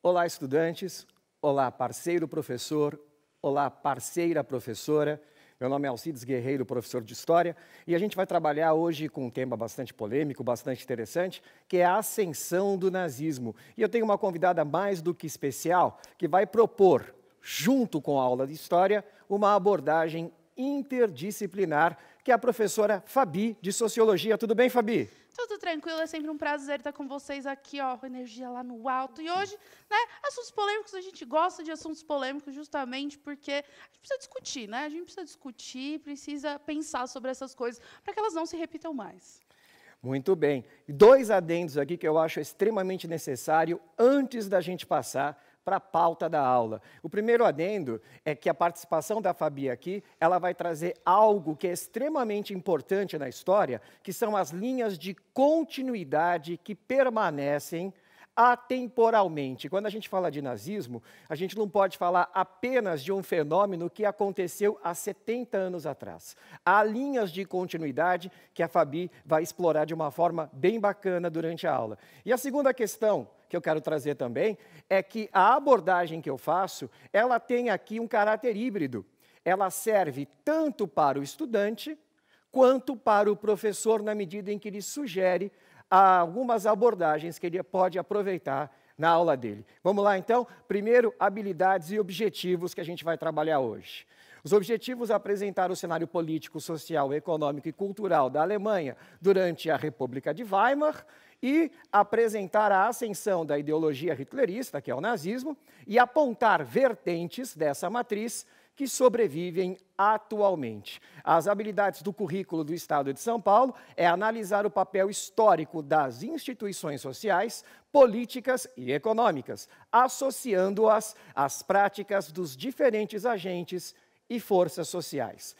Olá, estudantes. Olá, parceiro professor. Olá, parceira professora. Meu nome é Alcides Guerreiro, professor de História, e a gente vai trabalhar hoje com um tema bastante polêmico, bastante interessante, que é a ascensão do nazismo. E eu tenho uma convidada mais do que especial, que vai propor, junto com a aula de História, uma abordagem interdisciplinar, que é a professora Fabi, de Sociologia. Tudo bem, Fabi? Tudo tranquilo, é sempre um prazer estar com vocês aqui, ó, com energia lá no alto. E hoje, né, assuntos polêmicos, a gente gosta de assuntos polêmicos justamente porque a gente precisa discutir, né? A gente precisa discutir, precisa pensar sobre essas coisas para que elas não se repitam mais. Muito bem. Dois adendos aqui que eu acho extremamente necessário antes da gente passar para a pauta da aula. O primeiro adendo é que a participação da Fabi aqui, ela vai trazer algo que é extremamente importante na história, que são as linhas de continuidade que permanecem atemporalmente. Quando a gente fala de nazismo, a gente não pode falar apenas de um fenômeno que aconteceu há 70 anos atrás. Há linhas de continuidade que a Fabi vai explorar de uma forma bem bacana durante a aula. E a segunda questão que eu quero trazer também é que a abordagem que eu faço, ela tem aqui um caráter híbrido. Ela serve tanto para o estudante quanto para o professor na medida em que ele sugere algumas abordagens que ele pode aproveitar na aula dele. Vamos lá, então? Primeiro, habilidades e objetivos que a gente vai trabalhar hoje. Os objetivos: apresentar o cenário político, social, econômico e cultural da Alemanha durante a República de Weimar e apresentar a ascensão da ideologia hitlerista, que é o nazismo, e apontar vertentes dessa matriz que sobrevivem atualmente. As habilidades do currículo do Estado de São Paulo é analisar o papel histórico das instituições sociais, políticas e econômicas, associando-as às práticas dos diferentes agentes e forças sociais.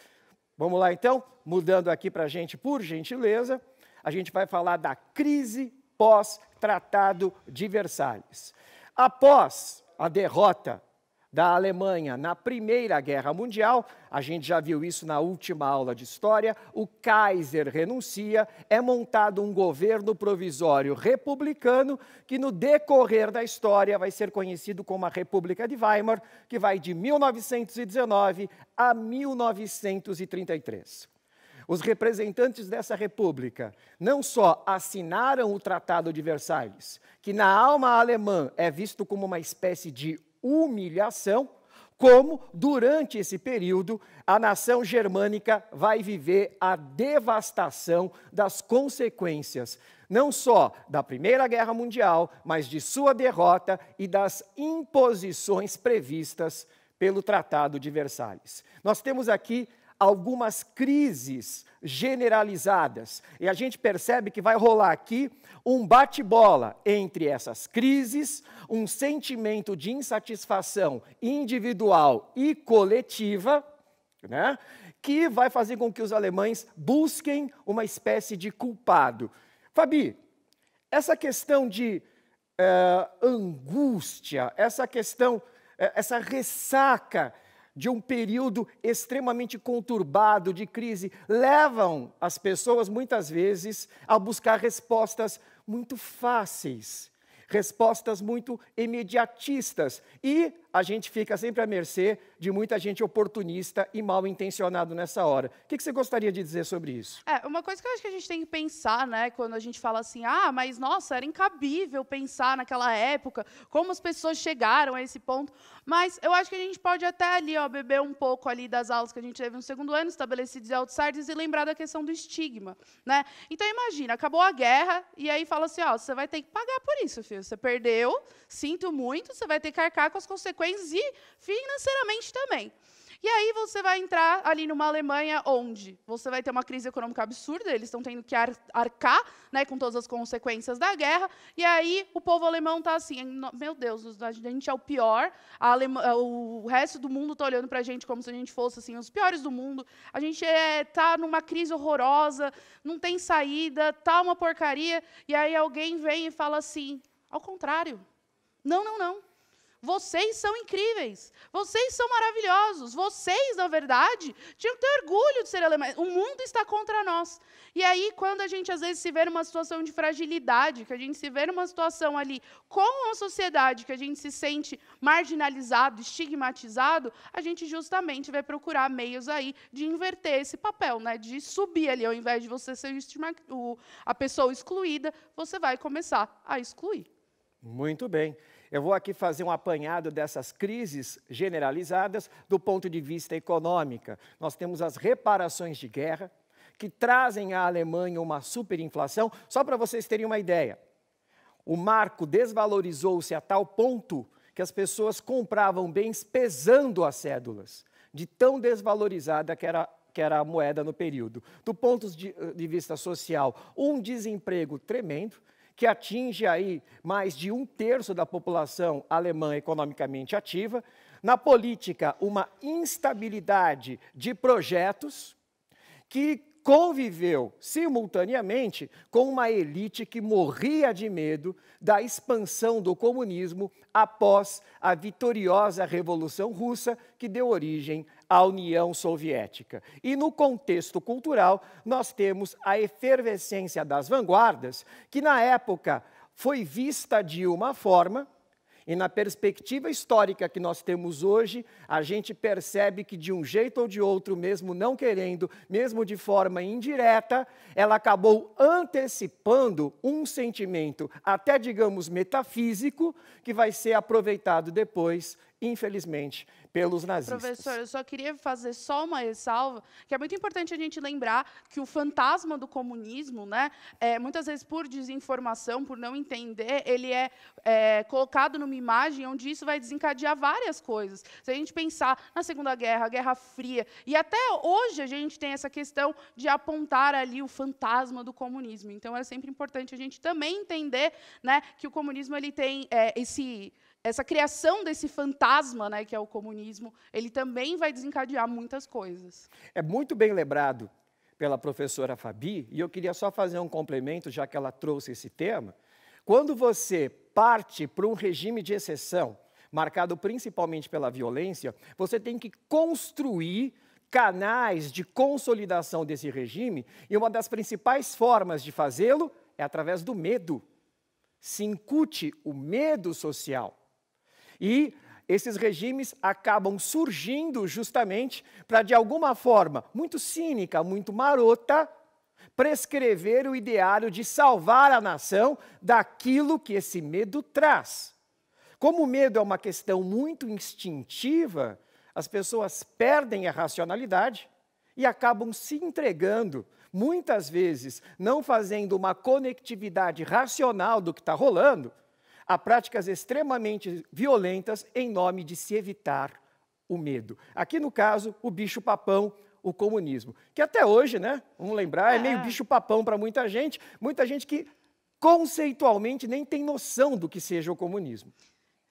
Vamos lá, então? Mudando aqui para a gente, por gentileza, a gente vai falar da crise pós-Tratado de Versalhes. Após a derrota da Alemanha na Primeira Guerra Mundial, a gente já viu isso na última aula de História, o Kaiser renuncia, é montado um governo provisório republicano que no decorrer da história vai ser conhecido como a República de Weimar, que vai de 1919 a 1933. Os representantes dessa república não só assinaram o Tratado de Versalhes, que na alma alemã é visto como uma espécie de humilhação, como, durante esse período, a nação germânica vai viver a devastação das consequências, não só da Primeira Guerra Mundial, mas de sua derrota e das imposições previstas pelo Tratado de Versalhes. Nós temos aqui algumas crises generalizadas, e a gente percebe que vai rolar aqui um bate-bola entre essas crises, um sentimento de insatisfação individual e coletiva, né, que vai fazer com que os alemães busquem uma espécie de culpado. Fabi, essa questão de angústia, essa questão, essa ressaca de um período extremamente conturbado de crise, levam as pessoas, muitas vezes, a buscar respostas muito fáceis, respostas muito imediatistas, e a gente fica sempre à mercê de muita gente oportunista e mal intencionado nessa hora. O que você gostaria de dizer sobre isso? Uma coisa que eu acho que a gente tem que pensar, né, quando a gente fala assim, mas nossa, era incabível pensar naquela época, como as pessoas chegaram a esse ponto, mas eu acho que a gente pode até ali, ó, beber um pouco ali das aulas que a gente teve no segundo ano, estabelecidos e outsiders, e lembrar da questão do estigma, né? Então imagina, acabou a guerra, e aí fala assim, ó, você vai ter que pagar por isso, filho, você perdeu, sinto muito, você vai ter que arcar com as consequências e financeiramente também. E aí você vai entrar ali numa Alemanha onde você vai ter uma crise econômica absurda, eles estão tendo que arcar, né, com todas as consequências da guerra, e aí o povo alemão está assim, meu Deus, a gente é o pior, o resto do mundo está olhando para a gente como se a gente fosse assim, os piores do mundo, a gente está numa crise horrorosa, não tem saída, está uma porcaria, e aí alguém vem e fala assim, ao contrário, não. vocês são incríveis, vocês são maravilhosos, vocês, na verdade, tinham que ter orgulho de ser alemães, o mundo está contra nós. E aí, quando a gente, às vezes, se vê numa situação de fragilidade, que a gente se vê numa situação ali com a sociedade, que a gente se sente marginalizado, estigmatizado, a gente justamente vai procurar meios aí de inverter esse papel, né? De subir ali, ao invés de você ser a pessoa excluída, você vai começar a excluir. Muito bem. Eu vou aqui fazer um apanhado dessas crises generalizadas do ponto de vista econômico. Nós temos as reparações de guerra, que trazem à Alemanha uma superinflação. Só para vocês terem uma ideia, o marco desvalorizou-se a tal ponto que as pessoas compravam bens pesando as cédulas, de tão desvalorizada que era a moeda no período. Do ponto de vista social, um desemprego tremendo, que atinge aí mais de 1/3 da população alemã economicamente ativa. Na política, uma instabilidade de projetos que conviveu simultaneamente com uma elite que morria de medo da expansão do comunismo após a vitoriosa Revolução Russa, que deu origem à União Soviética. E no contexto cultural, nós temos a efervescência das vanguardas, que na época foi vista de uma forma, e na perspectiva histórica que nós temos hoje, a gente percebe que de um jeito ou de outro, mesmo não querendo, mesmo de forma indireta, ela acabou antecipando um sentimento, até digamos metafísico, que vai ser aproveitado depois, infelizmente, pelos nazistas. Professor, eu só queria fazer só uma ressalva, que é muito importante a gente lembrar que o fantasma do comunismo, né, muitas vezes por desinformação, por não entender, ele é colocado numa imagem onde isso vai desencadear várias coisas. Se a gente pensar na Segunda Guerra, a Guerra Fria, e até hoje a gente tem essa questão de apontar ali o fantasma do comunismo. Então, é sempre importante a gente também entender, né, que o comunismo ele tem essa criação desse fantasma, né, que é o comunismo, ele também vai desencadear muitas coisas. É muito bem lembrado pela professora Fabi, e eu queria só fazer um complemento, já que ela trouxe esse tema. Quando você parte para um regime de exceção, marcado principalmente pela violência, você tem que construir canais de consolidação desse regime, e uma das principais formas de fazê-lo é através do medo. Se incute o medo social. E esses regimes acabam surgindo justamente para, de alguma forma, muito cínica, muito marota, prescrever o ideário de salvar a nação daquilo que esse medo traz. Como o medo é uma questão muito instintiva, as pessoas perdem a racionalidade e acabam se entregando, muitas vezes não fazendo uma conectividade racional do que está rolando, a práticas extremamente violentas em nome de se evitar o medo. Aqui, no caso, o bicho-papão, o comunismo. Que até hoje, né, vamos lembrar, é meio bicho-papão para muita gente que conceitualmente nem tem noção do que seja o comunismo.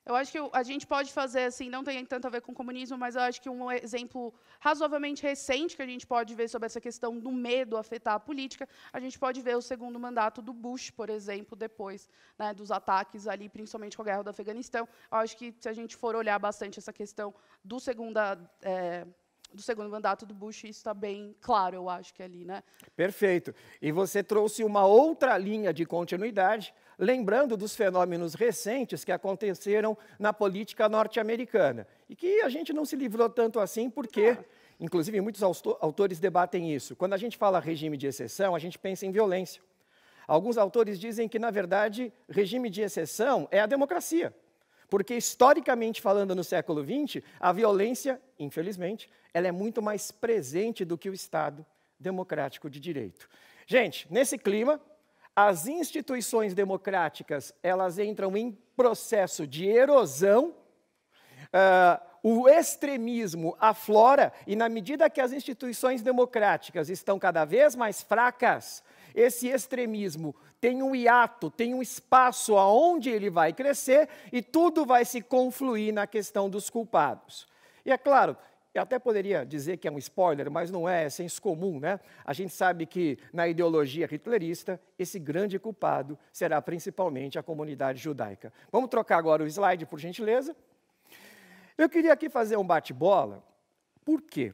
Eu acho que a gente pode fazer, assim, não tem tanto a ver com o comunismo, mas eu acho que um exemplo razoavelmente recente que a gente pode ver sobre essa questão do medo afetar a política, a gente pode ver o segundo mandato do Bush, por exemplo, depois, né, dos ataques ali, principalmente com a guerra do Afeganistão. Eu acho que, se a gente for olhar bastante essa questão do segundo mandato do Bush, isso está bem claro, eu acho que ali, né? Perfeito. E você trouxe uma outra linha de continuidade, lembrando dos fenômenos recentes que aconteceram na política norte-americana. E que a gente não se livrou tanto assim porque, inclusive, muitos autores debatem isso. Quando a gente fala regime de exceção, a gente pensa em violência. Alguns autores dizem que, na verdade, regime de exceção é a democracia. Porque, historicamente falando, no século XX, a violência, infelizmente, ela é muito mais presente do que o Estado democrático de direito. Gente, nesse clima, as instituições democráticas, elas entram em processo de erosão, o extremismo aflora, e na medida que as instituições democráticas estão cada vez mais fracas, esse extremismo tem um hiato, tem um espaço aonde ele vai crescer e tudo vai se confluir na questão dos culpados. E é claro, eu até poderia dizer que é um spoiler, mas não é senso comum, né? A gente sabe que na ideologia hitlerista, esse grande culpado será principalmente a comunidade judaica. Vamos trocar agora o slide, por gentileza. Eu queria aqui fazer um bate-bola. Por quê?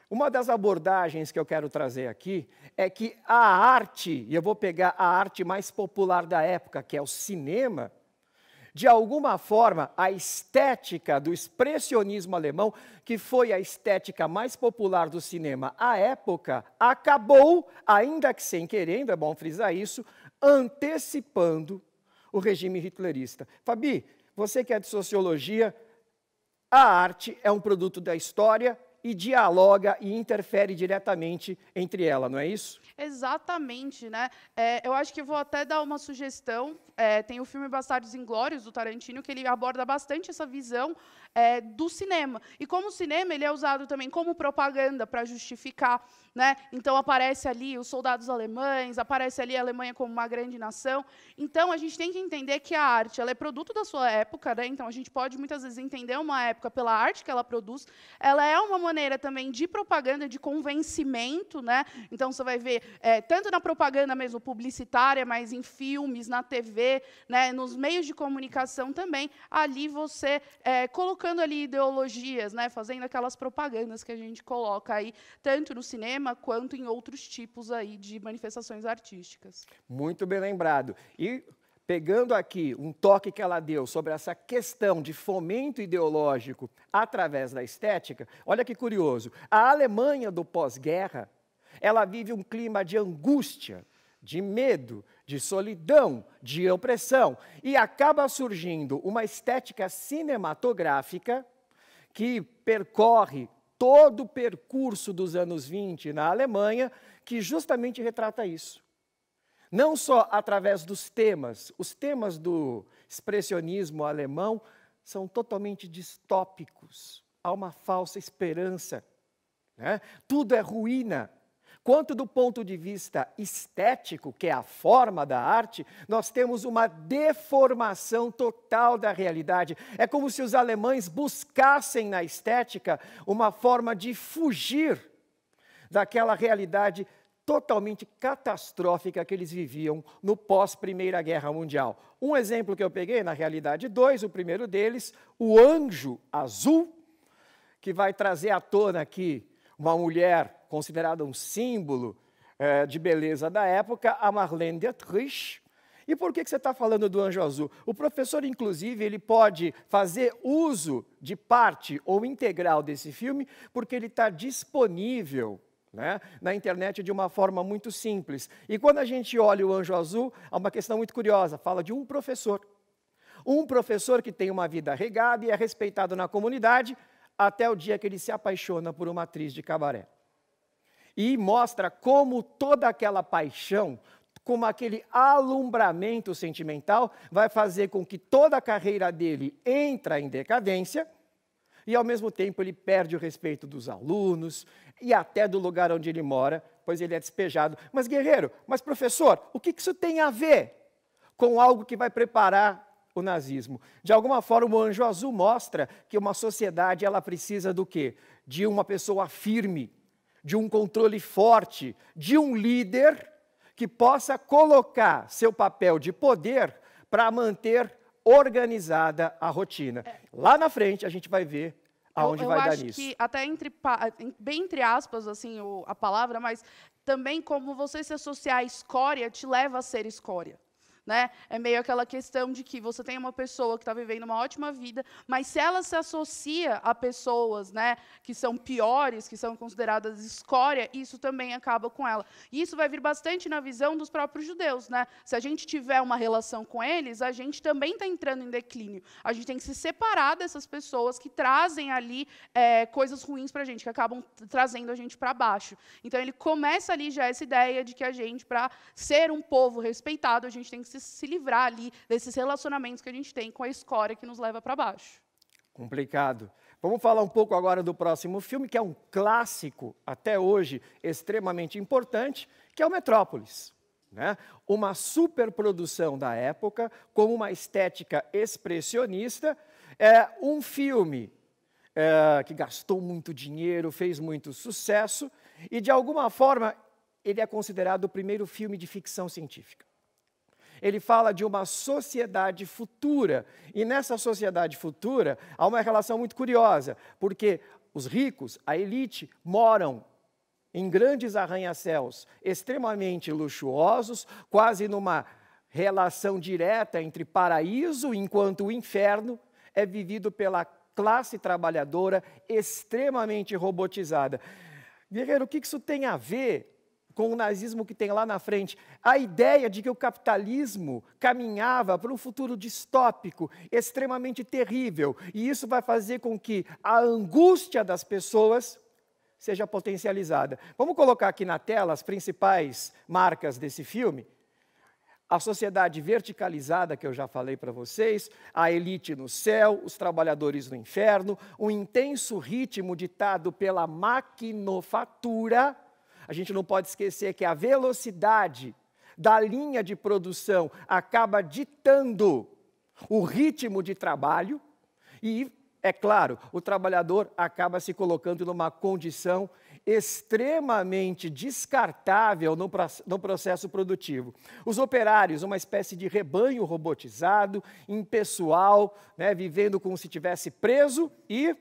Uma das abordagens que eu quero trazer aqui é que a arte, e eu vou pegar a arte mais popular da época, que é o cinema, de alguma forma, a estética do expressionismo alemão, que foi a estética mais popular do cinema à época, acabou, ainda que sem querendo, é bom frisar isso, antecipando o regime hitlerista. Fabi, você que é de sociologia, a arte é um produto da história e dialoga e interfere diretamente entre ela, não é isso? Exatamente, né? Eu acho que vou até dar uma sugestão. Tem o filme Bastardos Inglórios, do Tarantino, que ele aborda bastante essa visão do cinema. E como o cinema ele é usado também como propaganda para justificar, né? Então aparece ali os soldados alemães, aparece ali a Alemanha como uma grande nação. Então a gente tem que entender que a arte ela é produto da sua época, né? Então a gente pode muitas vezes entender uma época pela arte que ela produz. Ela é uma maneira também de propaganda, de convencimento, né? Então você vai ver tanto na propaganda mesmo publicitária, mas em filmes, na TV, né? Nos meios de comunicação também. Ali você colocando ali ideologias, né? Fazendo aquelas propagandas que a gente coloca aí tanto no cinema quanto em outros tipos aí de manifestações artísticas. Muito bem lembrado. E pegando aqui um toque que ela deu sobre essa questão de fomento ideológico através da estética, olha que curioso. A Alemanha do pós-guerra, ela vive um clima de angústia, de medo, de solidão, de opressão, e acaba surgindo uma estética cinematográfica que percorre todo o percurso dos anos 20 na Alemanha, que justamente retrata isso. Não só através dos temas, os temas do expressionismo alemão são totalmente distópicos, há uma falsa esperança, né? Tudo é ruína. Quanto do ponto de vista estético, que é a forma da arte, nós temos uma deformação total da realidade. É como se os alemães buscassem na estética uma forma de fugir daquela realidade totalmente catastrófica que eles viviam no pós-Primeira Guerra Mundial. Um exemplo que eu peguei, na realidade, dois. O primeiro deles, o Anjo Azul, que vai trazer à tona aqui uma mulher considerada um símbolo de beleza da época, a Marlene Dietrich. E por que você está falando do Anjo Azul? O professor, inclusive, ele pode fazer uso de parte ou integral desse filme, porque ele está disponível, né, na internet de uma forma muito simples. E quando a gente olha o Anjo Azul, há uma questão muito curiosa, fala de um professor. Um professor que tem uma vida regada e é respeitado na comunidade, até o dia que ele se apaixona por uma atriz de cabaré. E mostra como toda aquela paixão, como aquele alumbramento sentimental, vai fazer com que toda a carreira dele entre em decadência, e ao mesmo tempo ele perde o respeito dos alunos e até do lugar onde ele mora, pois ele é despejado. Mas guerreiro, mas professor, o que isso tem a ver com algo que vai preparar o nazismo? De alguma forma, o Anjo Azul mostra que uma sociedade ela precisa do quê? De uma pessoa firme, de um controle forte, de um líder que possa colocar seu papel de poder para manter organizada a rotina. Lá na frente a gente vai ver aonde vai dar nisso. Eu acho que, até bem entre aspas, assim, a palavra, mas também como você se associar à escória te leva a ser escória. Né? É meio aquela questão de que você tem uma pessoa que está vivendo uma ótima vida, mas se ela se associa a pessoas, né, que são piores, que são consideradas escória, isso também acaba com ela. E isso vai vir bastante na visão dos próprios judeus. Né? Se a gente tiver uma relação com eles, a gente também está entrando em declínio. A gente tem que se separar dessas pessoas que trazem ali coisas ruins para a gente, que acabam trazendo a gente para baixo. Então, ele começa ali já essa ideia de que a gente, para ser um povo respeitado, a gente tem que se livrar ali desses relacionamentos que a gente tem com a escória que nos leva para baixo. Complicado. Vamos falar um pouco agora do próximo filme, que é um clássico, até hoje, extremamente importante, que é o Metrópolis. Né? Uma superprodução da época, com uma estética expressionista, um filme que gastou muito dinheiro, fez muito sucesso, e, de alguma forma, ele é considerado o primeiro filme de ficção científica. ele fala de uma sociedade futura. E nessa sociedade futura há uma relação muito curiosa, porque os ricos, a elite, moram em grandes arranha-céus extremamente luxuosos, quase numa relação direta entre paraíso, enquanto o inferno é vivido pela classe trabalhadora extremamente robotizada. Guerreiro, o que isso tem a ver com o nazismo que tem lá na frente? A ideia de que o capitalismo caminhava para um futuro distópico, extremamente terrível, e isso vai fazer com que a angústia das pessoas seja potencializada. Vamos colocar aqui na tela as principais marcas desse filme. A sociedade verticalizada, que eu já falei para vocês, a elite no céu, os trabalhadores no inferno, um intenso ritmo ditado pela maquinofatura. A gente não pode esquecer que a velocidade da linha de produção acaba ditando o ritmo de trabalho e, é claro, o trabalhador acaba se colocando numa condição extremamente descartável no processo produtivo. Os operários, uma espécie de rebanho robotizado, impessoal, né, vivendo como se estivesse preso e,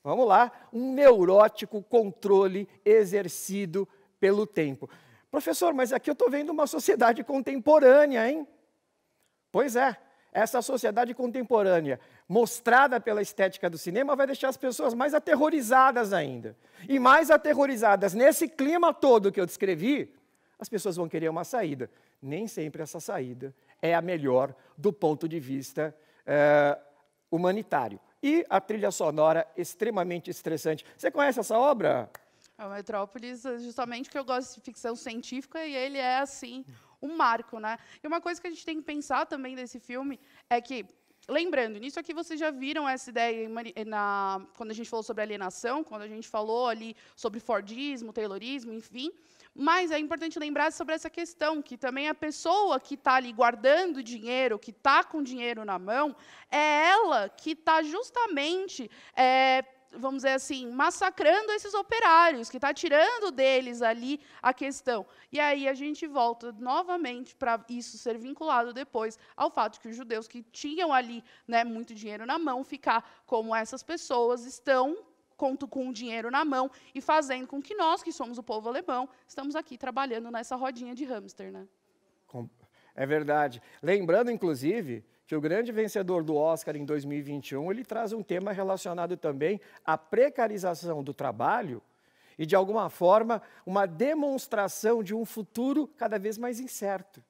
vamos lá, um neurótico controle exercido pelo tempo. Professor, mas aqui eu estou vendo uma sociedade contemporânea, hein? Pois é. Essa sociedade contemporânea, mostrada pela estética do cinema, vai deixar as pessoas mais aterrorizadas ainda. E mais aterrorizadas nesse clima todo que eu descrevi, as pessoas vão querer uma saída. Nem sempre essa saída é a melhor do ponto de vista humanitário. E a trilha sonora extremamente estressante. Você conhece essa obra? A Metrópolis, justamente porque eu gosto de ficção científica e ele é, assim, um marco, né? E uma coisa que a gente tem que pensar também desse filme é que, lembrando, nisso aqui vocês já viram essa ideia quando a gente falou sobre alienação, quando a gente falou ali sobre Fordismo, Taylorismo, enfim, mas é importante lembrar sobre essa questão, que também a pessoa que está ali guardando dinheiro, que está com dinheiro na mão, é ela que está justamente vamos dizer assim, massacrando esses operários, que está tirando deles ali a questão. E aí a gente volta novamente para isso ser vinculado depois ao fato que os judeus que tinham ali, né, muito dinheiro na mão, ficar como essas pessoas estão com o dinheiro na mão e fazendo com que nós, que somos o povo alemão, estamos aqui trabalhando nessa rodinha de hamster, né? É verdade. Lembrando, inclusive, que o grande vencedor do Oscar em 2021, ele traz um tema relacionado também à precarização do trabalho e, de alguma forma, uma demonstração de um futuro cada vez mais incerto.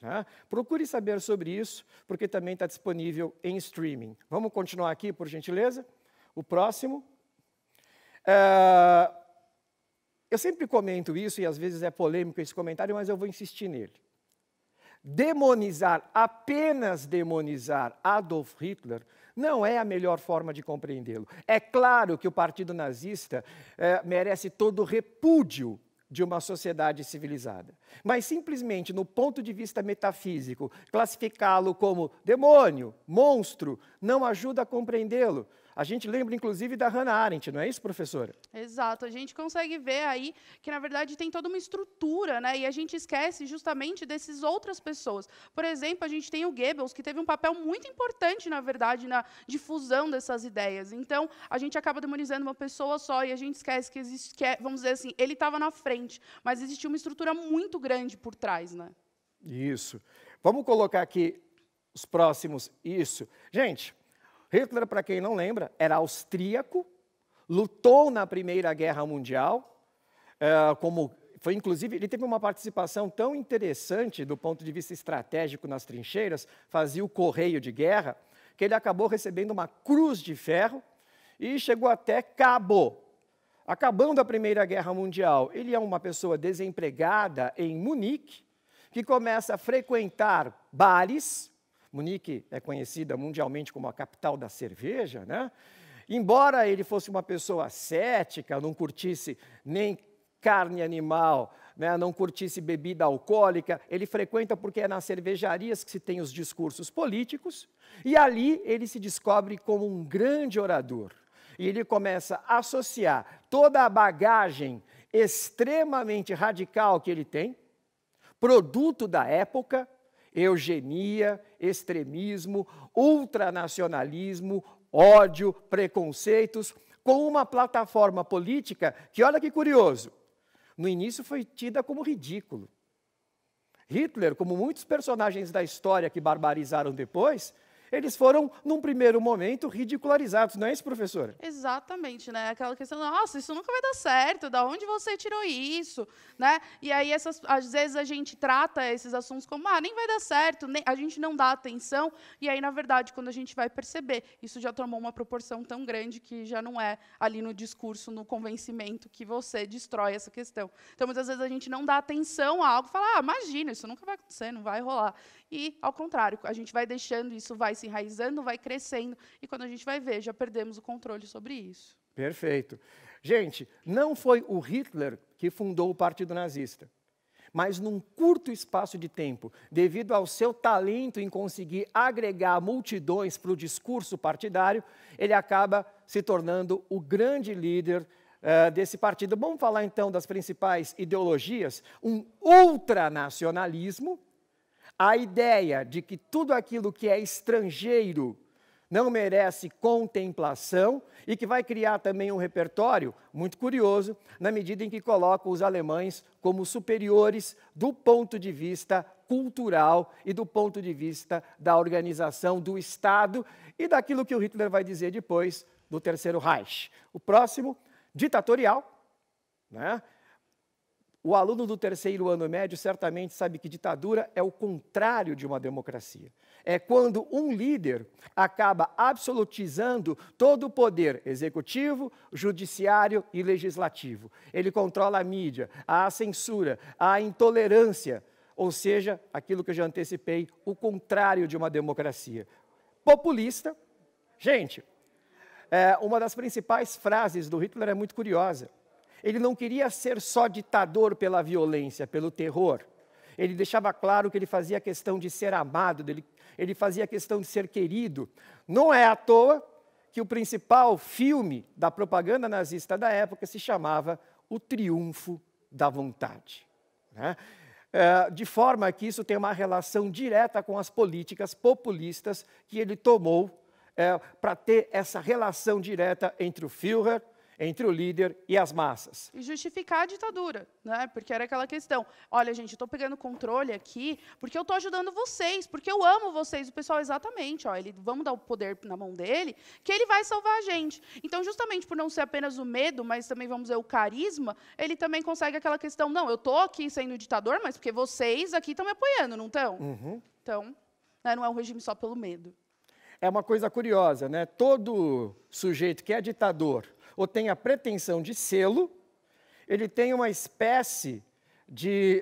Né? Procure saber sobre isso, porque também está disponível em streaming. Vamos continuar aqui, por gentileza? O próximo. Eu sempre comento isso, e às vezes é polêmico esse comentário, mas eu vou insistir nele. Demonizar, apenas demonizar Adolf Hitler não é a melhor forma de compreendê-lo. É claro que o partido nazista merece todo o repúdio de uma sociedade civilizada. Mas simplesmente, no ponto de vista metafísico, classificá-lo como demônio, monstro, não ajuda a compreendê-lo. A gente lembra, inclusive, da Hannah Arendt, não é isso, professora? Exato. A gente consegue ver aí que, na verdade, tem toda uma estrutura, né? E a gente esquece justamente dessas outras pessoas. Por exemplo, a gente tem o Goebbels, que teve um papel muito importante, na verdade, na difusão dessas ideias. Então, a gente acaba demonizando uma pessoa só e a gente esquece que existe, vamos dizer assim, ele estava na frente, mas existia uma estrutura muito grande por trás, né? Isso. Vamos colocar aqui os próximos. Isso. Gente, Hitler, para quem não lembra, era austríaco, lutou na Primeira Guerra Mundial, inclusive, ele teve uma participação tão interessante do ponto de vista estratégico nas trincheiras, fazia o correio de guerra, que ele acabou recebendo uma cruz de ferro e chegou até cabo. Acabando a Primeira Guerra Mundial, ele é uma pessoa desempregada em Munique, que começa a frequentar bares. Munique é conhecida mundialmente como a capital da cerveja, né? Embora ele fosse uma pessoa cética, não curtisse nem carne animal, né, não curtisse bebida alcoólica, ele frequenta porque é nas cervejarias que se tem os discursos políticos, e ali ele se descobre como um grande orador. E ele começa a associar toda a bagagem extremamente radical que ele tem, produto da época, eugenia, extremismo, ultranacionalismo, ódio, preconceitos, com uma plataforma política que, olha que curioso, no início foi tida como ridículo. Hitler, como muitos personagens da história que barbarizaram depois, eles foram, num primeiro momento, ridicularizados. Não é isso, professora? Exatamente, né? Aquela questão, nossa, isso nunca vai dar certo, da onde você tirou isso, né? E aí, às vezes, a gente trata esses assuntos como, nem vai dar certo, a gente não dá atenção, e aí, na verdade, quando a gente vai perceber, isso já tomou uma proporção tão grande que já não é ali no discurso, no convencimento, que você destrói essa questão. Então, muitas vezes, a gente não dá atenção a algo e fala, imagina, isso nunca vai acontecer, não vai rolar. E, ao contrário, a gente vai deixando, isso vai se enraizando, vai crescendo, e quando a gente vai ver, já perdemos o controle sobre isso. Perfeito. Gente, não foi o Hitler que fundou o Partido Nazista, mas num curto espaço de tempo, devido ao seu talento em conseguir agregar multidões para o discurso partidário, ele acaba se tornando o grande líder desse partido. Vamos falar então das principais ideologias. Um ultranacionalismo, a ideia de que tudo aquilo que é estrangeiro não merece contemplação e que vai criar também um repertório muito curioso, na medida em que coloca os alemães como superiores do ponto de vista cultural e do ponto de vista da organização do Estado e daquilo que o Hitler vai dizer depois do Terceiro Reich. O próximo, ditatorial, né? O aluno do terceiro ano médio certamente sabe que ditadura é o contrário de uma democracia. É quando um líder acaba absolutizando todo o poder executivo, judiciário e legislativo. Ele controla a mídia, a censura, a intolerância, ou seja, aquilo que eu já antecipei, o contrário de uma democracia. Populista. Gente, uma das principais frases do Hitler é muito curiosa. Ele não queria ser só ditador pela violência, pelo terror. Ele deixava claro que ele fazia questão de ser amado, ele fazia questão de ser querido. Não é à toa que o principal filme da propaganda nazista da época se chamava O Triunfo da Vontade, né? De forma que isso tem uma relação direta com as políticas populistas que ele tomou para ter essa relação direta entre o Führer, entre o líder e as massas. E justificar a ditadura, né? Porque era aquela questão, olha, gente, eu estou pegando controle aqui porque eu estou ajudando vocês, porque eu amo vocês. O pessoal, exatamente, vamos dar o poder na mão dele, que ele vai salvar a gente. Então, justamente por não ser apenas o medo, mas também, vamos dizer, o carisma, ele também consegue aquela questão, não, eu estou aqui sendo ditador, mas porque vocês aqui estão me apoiando, não estão? Uhum. Então, né, não é um regime só pelo medo. É uma coisa curiosa, né? Todo sujeito que é ditador ou tem a pretensão de sê-lo, ele tem uma espécie de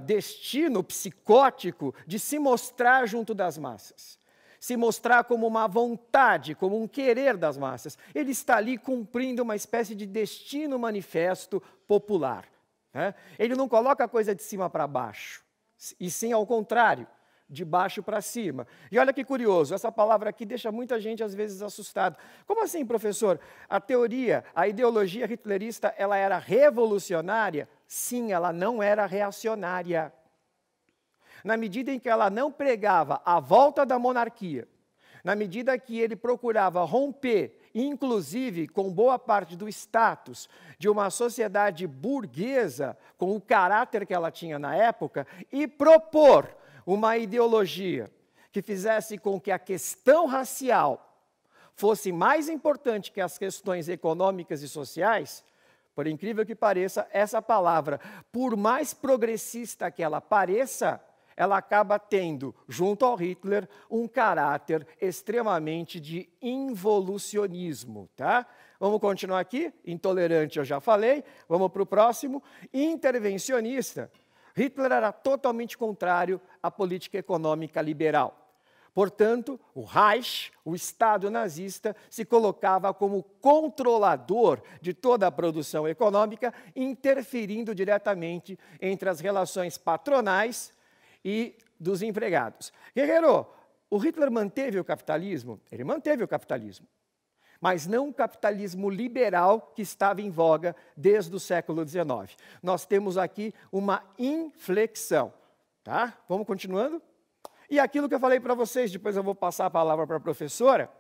destino psicótico de se mostrar junto das massas, se mostrar como uma vontade, como um querer das massas. Ele está ali cumprindo uma espécie de destino manifesto popular, né? Ele não coloca a coisa de cima para baixo, e sim ao contrário, de baixo para cima. E olha que curioso, essa palavra aqui deixa muita gente às vezes assustada. Como assim, professor? A teoria, a ideologia hitlerista, ela era revolucionária? Sim, ela não era reacionária. Na medida em que ela não pregava a volta da monarquia, na medida que ele procurava romper, inclusive com boa parte do status de uma sociedade burguesa, com o caráter que ela tinha na época, e propor uma ideologia que fizesse com que a questão racial fosse mais importante que as questões econômicas e sociais, por incrível que pareça, essa palavra, por mais progressista que ela pareça, ela acaba tendo, junto ao Hitler, um caráter extremamente de involucionismo, tá? Vamos continuar aqui. Intolerante eu já falei. Vamos para o próximo. Intervencionista. Hitler era totalmente contrário à política econômica liberal. Portanto, o Reich, o Estado nazista, se colocava como controlador de toda a produção econômica, interferindo diretamente entre as relações patronais e dos empregados. Guerreiro, o Hitler manteve o capitalismo? Ele manteve o capitalismo, mas não o capitalismo liberal que estava em voga desde o século XIX. Nós temos aqui uma inflexão, tá? Vamos continuando? E aquilo que eu falei para vocês, depois eu vou passar a palavra para a professora,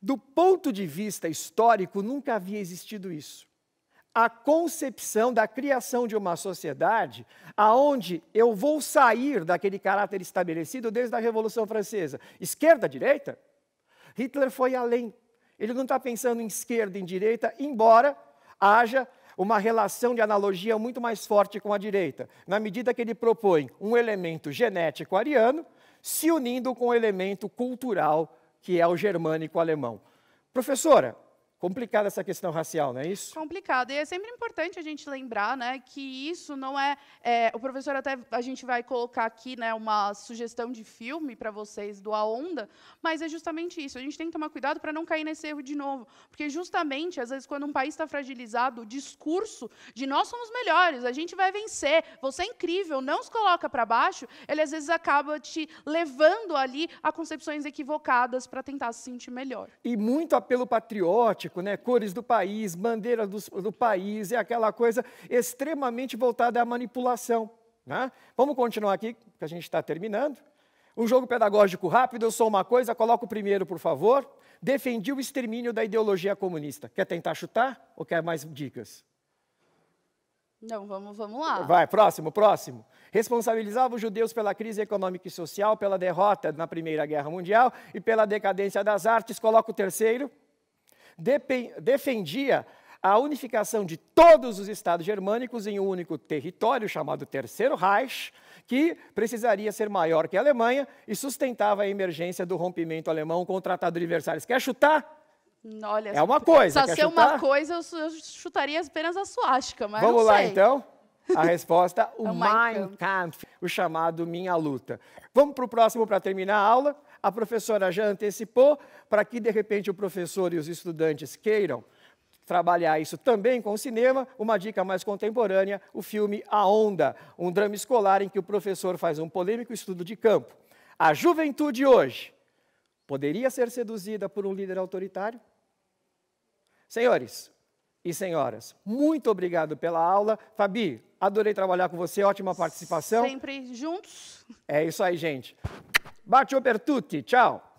do ponto de vista histórico, nunca havia existido isso. A concepção da criação de uma sociedade aonde eu vou sair daquele caráter estabelecido desde a Revolução Francesa. Esquerda, direita? Hitler foi além. Ele não está pensando em esquerda e em direita, embora haja uma relação de analogia muito mais forte com a direita, na medida que ele propõe um elemento genético ariano se unindo com o elemento cultural, que é o germânico alemão. Professora, complicada essa questão racial, não é isso? Complicado. E é sempre importante a gente lembrar, né, que isso não é, o professor até, a gente vai colocar aqui, né, uma sugestão de filme para vocês do A Onda, mas é justamente isso. A gente tem que tomar cuidado para não cair nesse erro de novo. Porque justamente, às vezes, quando um país está fragilizado, o discurso de nós somos melhores, a gente vai vencer, você é incrível, não se coloca para baixo, ele às vezes acaba te levando ali a concepções equivocadas para tentar se sentir melhor. E muito apelo patriótico, né? Cores do país, bandeira do país, é aquela coisa extremamente voltada à manipulação. Né? Vamos continuar aqui, que a gente está terminando. Um jogo pedagógico rápido, eu sou uma coisa, coloca o primeiro, por favor. Defendi o extermínio da ideologia comunista. Quer tentar chutar ou quer mais dicas? Não, vamos lá. Vai, próximo. Responsabilizava os judeus pela crise econômica e social, pela derrota na Primeira Guerra Mundial e pela decadência das artes. Coloca o terceiro. Defendia a unificação de todos os estados germânicos em um único território, chamado Terceiro Reich, que precisaria ser maior que a Alemanha, e sustentava a emergência do rompimento alemão com o Tratado de Versalhes. Quer chutar? Olha, é uma coisa. Só ser uma coisa, eu chutaria apenas a suástica, mas vamos não lá, sei. então? A resposta, o Mein Kampf, o chamado Minha Luta. Vamos para o próximo para terminar a aula. A professora já antecipou, para que, de repente, o professor e os estudantes queiram trabalhar isso também com o cinema, uma dica mais contemporânea, o filme A Onda, um drama escolar em que o professor faz um polêmico estudo de campo. A juventude hoje poderia ser seduzida por um líder autoritário? Senhores e senhoras, muito obrigado pela aula. Fabi, adorei trabalhar com você, ótima participação. Sempre juntos. É isso aí, gente. Bacio per tutti, tchau.